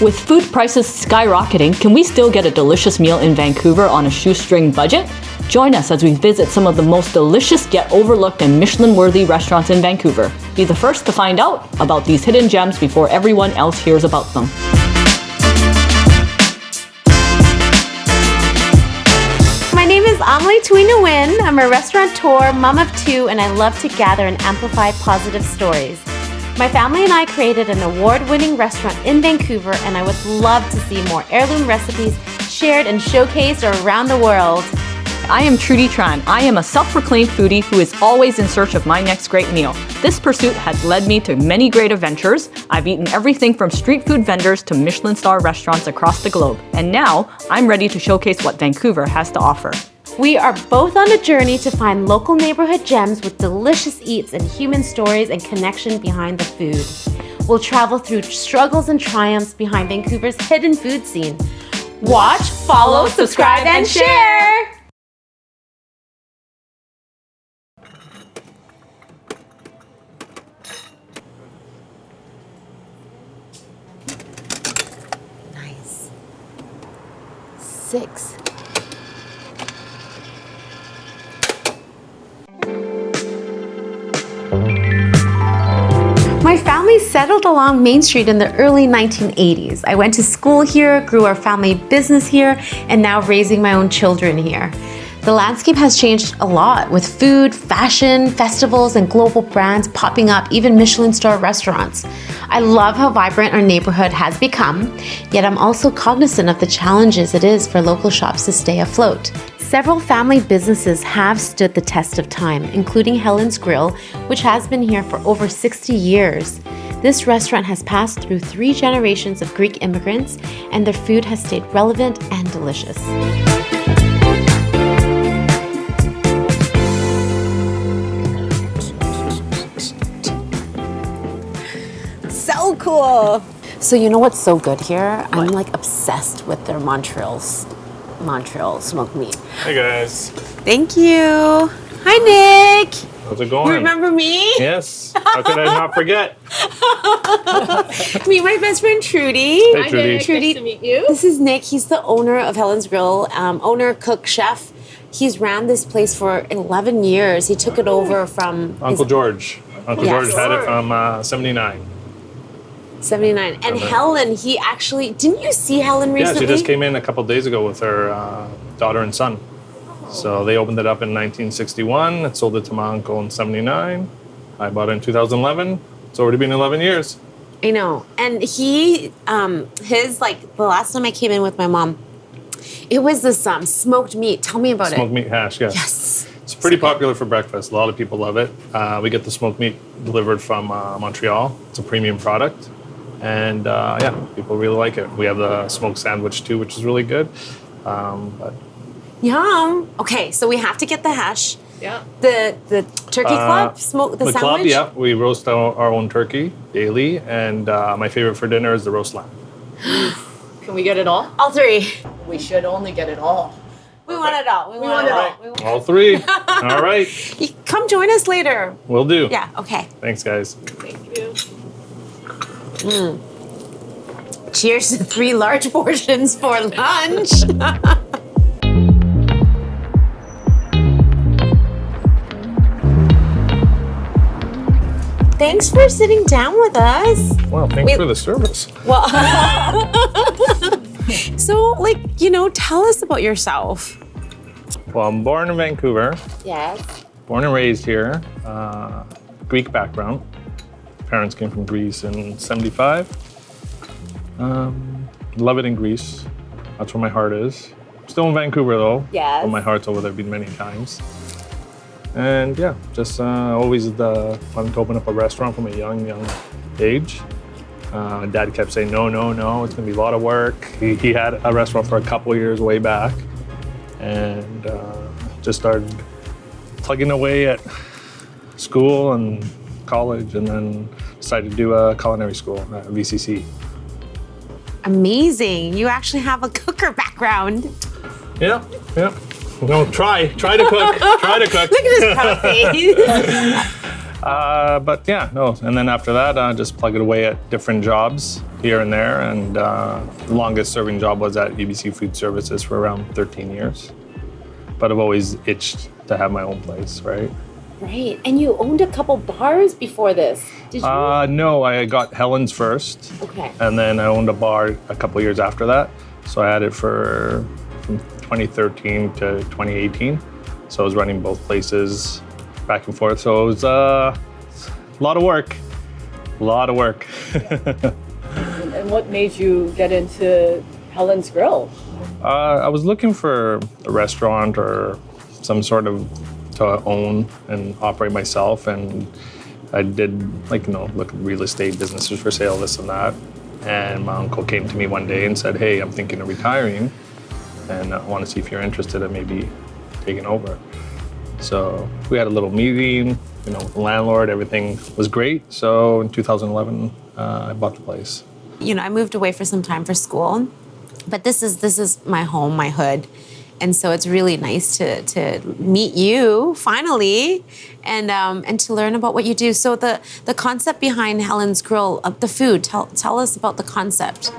With food prices skyrocketing, can we still get a delicious meal in Vancouver on a shoestring budget? Join us as we visit some of the most delicious yet overlooked and Michelin-worthy restaurants in Vancouver. Be the first to find out about these hidden gems before everyone else hears about them. My name is Amelie Tuina-Win. I'm a restaurateur, mom of two, and I love to gather and amplify positive stories. My family and I created an award-winning restaurant in Vancouver, and I would love to see more heirloom recipes shared and showcased around the world. I am Trudy Tran. I am a self-proclaimed foodie who is always in search of my next great meal. This pursuit has led me to many great adventures. I've eaten everything from street food vendors to Michelin star restaurants across the globe. And now, I'm ready to showcase what Vancouver has to offer. We are both on a journey to find local neighborhood gems with delicious eats and human stories and connection behind the food. We'll travel through struggles and triumphs behind Vancouver's hidden food scene. Watch, follow, subscribe, and share! Nice. 6. My family settled along Main Street in the early 1980s. I went to school here, grew our family business here, and now raising my own children here. The landscape has changed a lot with food, fashion, festivals, and global brands popping up, even Michelin star restaurants. I love how vibrant our neighborhood has become, yet I'm also cognizant of the challenges it is for local shops to stay afloat. Several family businesses have stood the test of time, including Helen's Grill, which has been here for over 60 years. This restaurant has passed through 3 generations of Greek immigrants, and their food has stayed relevant and delicious. So cool! So you know what's so good here? I'm like obsessed with their Montreal smoked meat. Hey guys. Thank you. Hi, Nick. How's it going? You remember me? Yes. How could I not forget? Meet my best friend Trudy. Hey Trudy. Trudy, nice to meet you. This is Nick. He's the owner of Helen's Grill, owner, cook, chef. He's ran this place for 11 years. He took it over from Uncle George. Uncle Yes. George had it from 79. 79. And Helen, he actually, didn't you see Helen recently? Yeah, she just came in a couple days ago with her daughter and son. So they opened it up in 1961 and sold it to my uncle in 79. I bought it in 2011. It's already been 11 years. I know. And he, the last time I came in with my mom, it was this smoked meat. Tell me about it. Smoked meat hash, yes. Yes. It's pretty popular for breakfast. A lot of people love it. We get the smoked meat delivered from Montreal. It's a premium product. And people really like it. We have the smoked sandwich too, which is really good. Yum. Okay, so we have to get the hash. Yeah. The turkey club, the sandwich? sandwich? Yeah. We roast our own turkey daily. And my favorite for dinner is the roast lamb. Can we get it all? All 3. We should only get it all. We want it all. We want it all. All 3. All right. You come join us later. Will do. Yeah, okay. Thanks, guys. Thank you. Cheers to 3 large portions for lunch. Thanks for sitting down with us. Well, thanks for the service. Well, so, tell us about yourself. Well, I'm born in Vancouver. Yes. Born and raised here. Greek background. Parents came from Greece in 75. Love it in Greece. That's where my heart is. Still in Vancouver though. Yes. But my heart's over there, been many times. And yeah, just always wanted to open up a restaurant from a young age. Dad kept saying, no, it's gonna be a lot of work. He had a restaurant for a couple of years way back. And just started plugging away at school and college, and then decided to do a culinary school at VCC. Amazing. You actually have a cooker background. Yeah. No, try to cook. Try to cook. Look at his proud face. But yeah, no. And then after that, just plug it away at different jobs here and there. And the longest serving job was at UBC Food Services for around 13 years. But I've always itched to have my own place, right? Right. And you owned a couple bars before this, did you? No, I got Helen's first. Okay. And then I owned a bar a couple years after that. So I had it from 2013 to 2018. So I was running both places back and forth. So it was a lot of work. A lot of work. And what made you get into Helen's Grill? I was looking for a restaurant or some sort of to own and operate myself, and I did look at real estate businesses for sale, this and that. And my uncle came to me one day and said, "Hey, I'm thinking of retiring, and I want to see if you're interested in maybe taking over." So we had a little meeting, with the landlord. Everything was great. So in 2011, I bought the place. I moved away for some time for school, but this is my home, my hood. And so it's really nice to meet you finally, and to learn about what you do. So the concept behind Helen's Grill, the food. Tell us about the concept.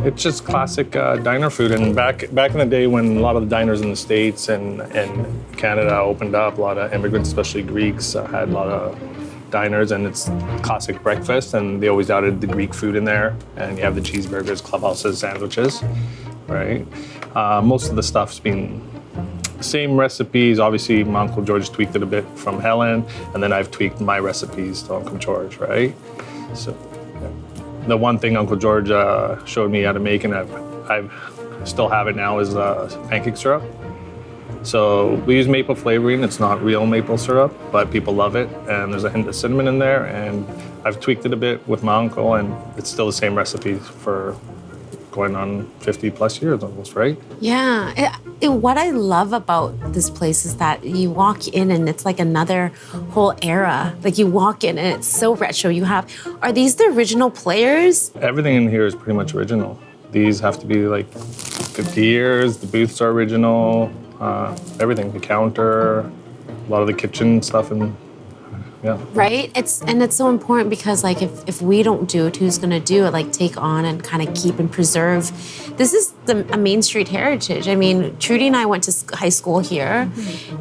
It's just classic diner food. And back in the day when a lot of the diners in the States and Canada opened up, a lot of immigrants, especially Greeks, had a lot of diners, and it's classic breakfast. And they always added the Greek food in there. And you have the cheeseburgers, clubhouses, sandwiches, right? Most of the stuff's been same recipes. Obviously, my Uncle George tweaked it a bit from Helen, and then I've tweaked my recipes to Uncle George, right? So the one thing Uncle George showed me how to make, and I still have it now, is pancake syrup. So we use maple flavoring. It's not real maple syrup, but people love it, and there's a hint of cinnamon in there, and I've tweaked it a bit with my uncle, and it's still the same recipe for going on 50 plus years almost, right? Yeah. What I love about this place is that you walk in and it's like another whole era. Like you walk in and it's so retro. Are these the original players? Everything in here is pretty much original. These have to be like 50 years. The booths are original. Everything, the counter, a lot of the kitchen stuff, and yeah. Right? It's so important because if we don't do it, who's gonna do it? Take on and kind of keep and preserve. This is a Main Street heritage. I mean, Trudy and I went to high school here,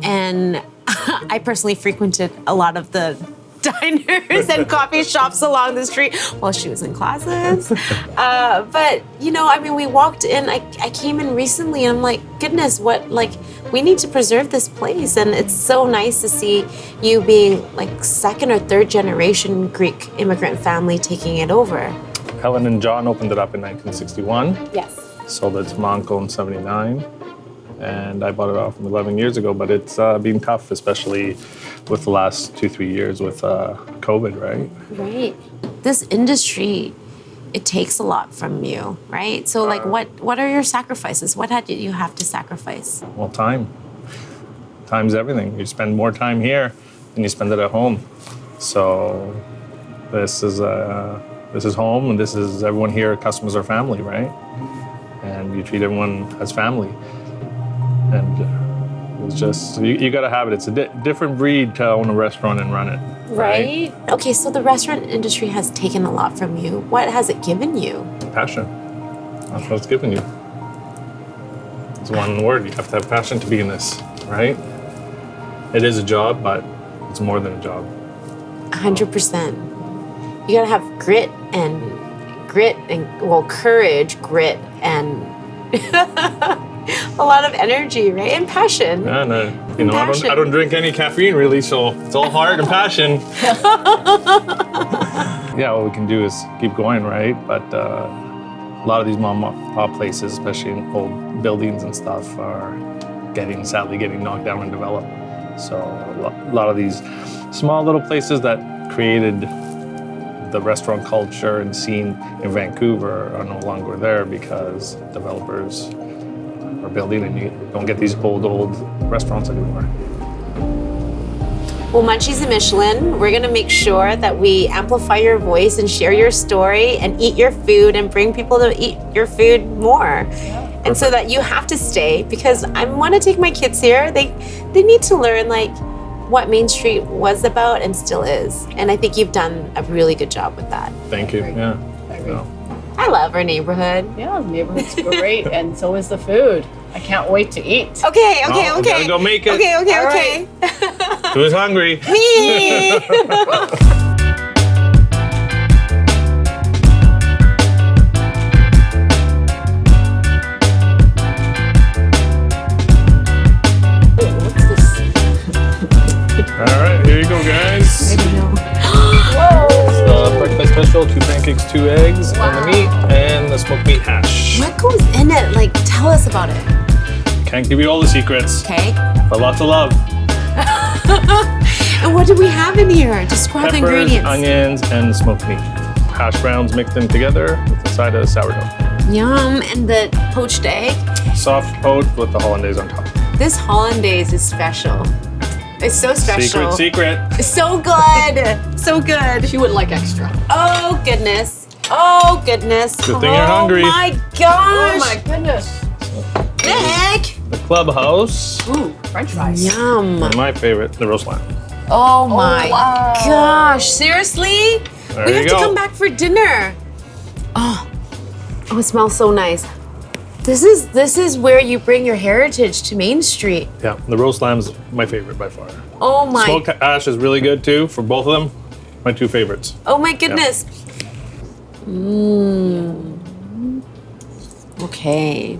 and I personally frequented a lot of the diners and coffee shops along the street while she was in classes. But we walked in. I came in recently, and I'm like, goodness, we need to preserve this place. And it's so nice to see you being second or third generation Greek immigrant family taking it over. Helen and John opened it up in 1961. Yes. Sold it to my uncle in 79. And I bought it off 11 years ago, but it's been tough, especially with the last 2-3 years with COVID, right? Right. This industry, it takes a lot from you, right? So what are your sacrifices? What did you have to sacrifice? Well, time. Time's everything. You spend more time here than you spend it at home. So this is home, and this is everyone here. Customers are family, right? And you treat everyone as family. And it's just, you got to have it. It's a different breed to own a restaurant and run it. Right? Okay, so the restaurant industry has taken a lot from you. What has it given you? Passion. That's what it's given you. It's one word. You have to have passion to be in this, right? It is a job, but it's more than a job. 100%. You got to have grit and courage, grit, and a lot of energy, right? And passion. Yeah, no, I don't drink any caffeine really, so it's all heart and passion. Yeah, what we can do is keep going, right? But a lot of these mom and pop places, especially in old buildings and stuff, are sadly getting knocked down and developed. So a lot of these small little places that created the restaurant culture and scene in Vancouver are no longer there because developers are building, and you don't get these old restaurants anymore. Well, Munchies and Michelin, we're gonna make sure that we amplify your voice and share your story and eat your food and bring people to eat your food more. And so that you have to stay, because I want to take my kids here. They need to learn what Main Street was about and still is. And I think you've done a really good job with that. Thank you. Yeah. No. I love our neighborhood. Yeah, the neighborhood's great, and so is the food. I can't wait to eat. Okay, No, we gotta go make it. Okay. All Who's hungry? Me! All right, here you go, guys. Whoa! Breakfast special: 2 pancakes, 2 eggs, and the meat, and the smoked meat hash. What goes in it? Like, tell us about it. Can't give you all the secrets, Okay. but lots of love. And what do we have in here? Describe the Peppers, ingredients. onions, and smoked meat. Hash browns mixed in together with a side of sourdough. Yum. And the poached egg. Soft poached with the hollandaise on top. This hollandaise is special. It's so special. Secret. So good. So good. She would like extra. Oh, goodness. Oh, goodness. Good thing you're hungry. Oh, my gosh. Oh my goodness. The heck? The clubhouse. Ooh, French fries. Yum. And my favorite, the roast lamb. Oh, my wow. gosh. Seriously? There We you have go. to come back for dinner. Oh, it smells so nice. This is where you bring your heritage to Main Street. Yeah, the roast lamb's my favorite by far. Oh my, Smoked ash is really good too for both of them. My 2 favorites. oh my goodness. Okay.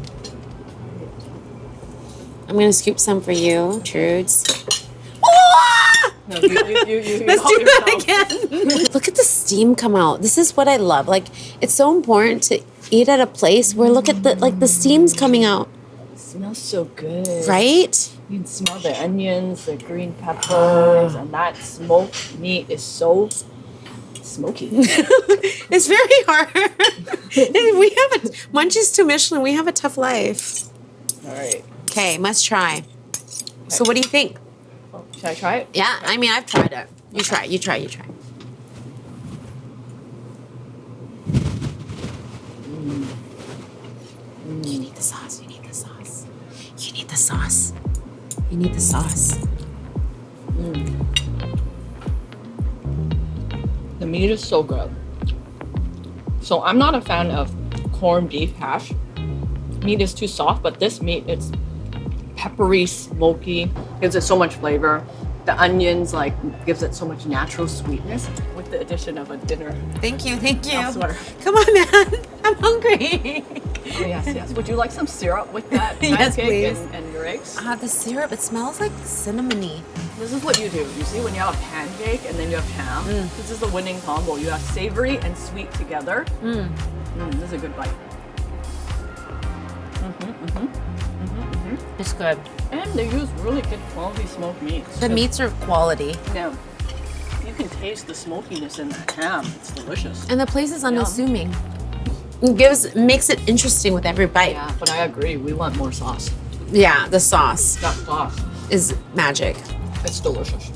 I'm gonna scoop some for you, Trudes. No, you Let's help do that yourself. again. Look at the steam come out. This is what I love. Like, it's so important to eat at a place where look at the steam's coming out, It smells so good. right? You can smell the onions, the green peppers, and that smoked meat is so smoky. It's very hard. We have Munchies to Michelin. We have a tough life. All right. Okay, must try. So what do you think? Oh, should I try it? Yeah, I mean, I've tried it. You try. You need the sauce. You need the sauce. You need the sauce. You need the sauce. The meat is so good. So I'm not a fan of corned beef hash. Meat is too soft, but this meat, it's peppery, smoky, gives it so much flavor. The onions gives it so much natural sweetness with the addition of a dinner. Thank you. Elsewhere. Come on, man. I'm hungry. Oh, yes. Would you like some syrup with that Yes, pancake please. and your eggs? The syrup, it smells like cinnamony. This is what you do. You see, when you have a pancake and then you have ham, this is the winning combo. You have savory and sweet together. This is a good bite. It's good. And they use really good quality smoked meats. The meats are quality. Yeah. You can taste the smokiness in that ham. It's delicious. And the place is unassuming. It makes it interesting with every bite. Yeah, but I agree. We want more sauce. Yeah, the sauce That sauce. is magic. It's delicious.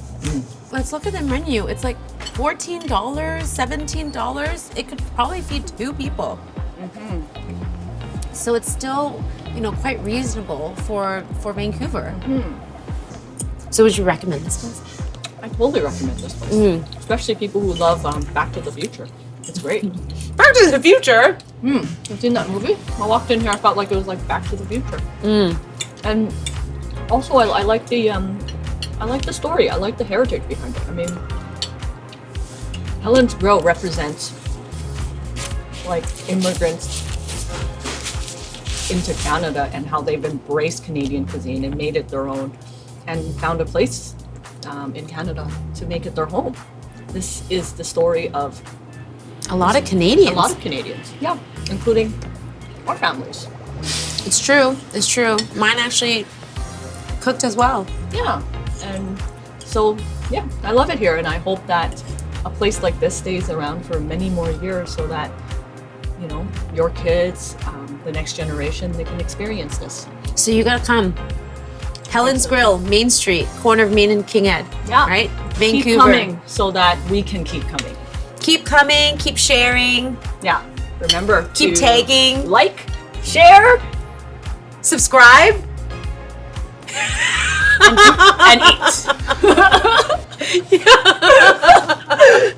Let's look at the menu. It's like $14, $17. It could probably feed 2 people. So it's still, quite reasonable for Vancouver. So would you recommend this place? I totally recommend this place. Especially people who love Back to the Future. It's great. Back to the Future. You've seen that movie? I walked in here, I felt like it was like Back to the Future. And also, I like the story. I like the heritage behind it. I mean, Helen's Grill represents immigrants into Canada and how they've embraced Canadian cuisine and made it their own, and found a place in Canada to make it their home. This is the story of A lot of Canadians. a lot of Canadians, yeah, including our families. It's true. It's true. Mine actually cooked as well. Yeah, and so yeah, I love it here, and I hope that a place like this stays around for many more years, so that your kids, the next generation, they can experience this. So you gotta come. Helen's Grill, Main Street, corner of Main and King Ed. Yeah, Right? Vancouver. Keep coming so that we can keep coming. Keep coming, keep sharing, Yeah, remember keep to tagging, like, share. subscribe. and eat.